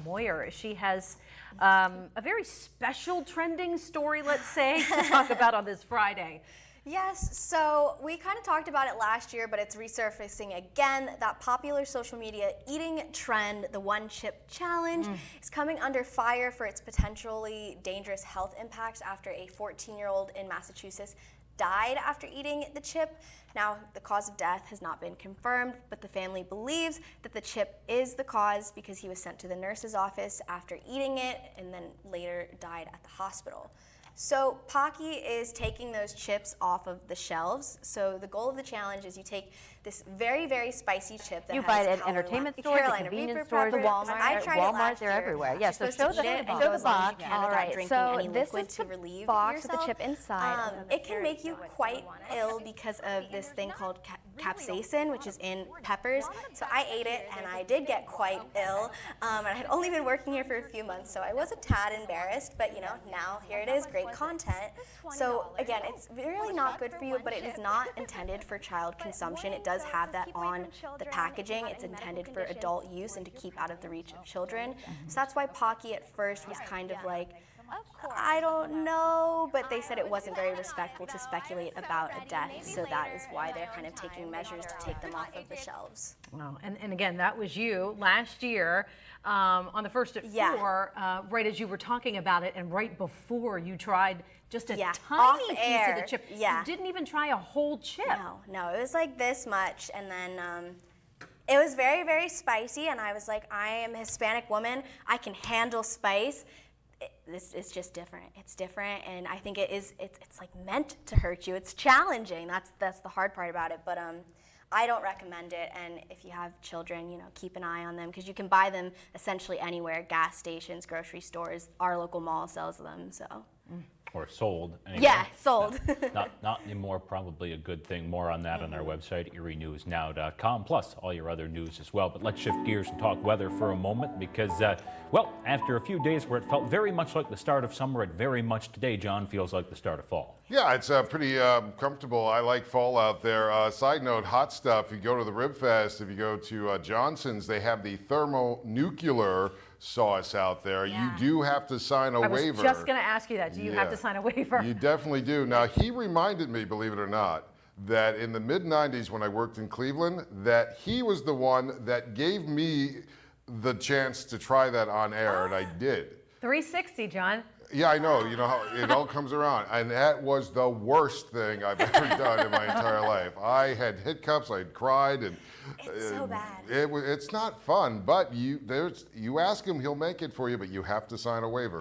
Moyer. She has a very special trending story, let's say, to talk about on this Friday. Yes, so we kind of talked about it last year, but it's resurfacing again. That popular social media eating trend, the One Chip Challenge, is coming under fire for its potentially dangerous health impacts after a 14-year-old in Massachusetts died after eating the chip. Now, the cause of death has not been confirmed, but the family believes that the chip is the cause because he was sent to the nurse's office after eating it and then later died at the hospital. So Paqui is taking those chips off of the shelves. So the goal of the challenge is you take this very, very spicy chip that you has buy it at entertainment stores, convenience stores, Walmart, they're everywhere. Yes, so show the box. All right, so this is the box with the chip inside. It can make you quite ill because of this thing called capsaicin, which is in peppers. So I ate it and I did get quite ill. And I had only been working here for a few months, so I was a tad embarrassed, but you know, now here it is, great content. So again, it's really not good for you, but it is not intended for child consumption. It does have that on the packaging. It's intended for adult use and to keep out of the reach of children. So that's why Paqui at first was kind of like, I don't know, but they said it wasn't very respectful to speculate about a death, so that is why they're kind of taking measures to take them off of the shelves. Well, and again, that was you last year on the First at 4, right as you were talking about it, and right before you tried just a tiny piece of the chip. You didn't even try a whole chip. No, it was like this much, and then it was very, very spicy, and I was like, I am a Hispanic woman, I can handle spice. It's just different. It's different, and I think it's like meant to hurt you. It's challenging. That's the hard part about it. But I don't recommend it. And if you have children, you know, keep an eye on them because you can buy them essentially anywhere: gas stations, grocery stores. Our local mall sells them. So. Or sold. Anyway. Yeah, sold. not anymore, probably a good thing. More on that on our website, erienewsnow.com, plus all your other news as well. But let's shift gears and talk weather for a moment because, well, after a few days where it felt very much like the start of summer, it very much today, John, feels like the start of fall. Yeah, it's pretty comfortable. I like fall out there. Side note, hot stuff, you go to the Rib Fest, if you go to Johnson's, they have the thermonuclear sauce out there. You do have to sign a waiver. I was just going to ask you that. Do you have to sign a waiver? You definitely do. Now, he reminded me, believe it or not, that in the mid-90s when I worked in Cleveland, that he was the one that gave me the chance to try that on air, and I did. 360, John. Yeah, I know. You know how it all comes around. And that was the worst thing I've ever done in my entire life. I had hiccups, I had cried, and it's so bad. It's not fun, but you ask him, he'll make it for you, but you have to sign a waiver.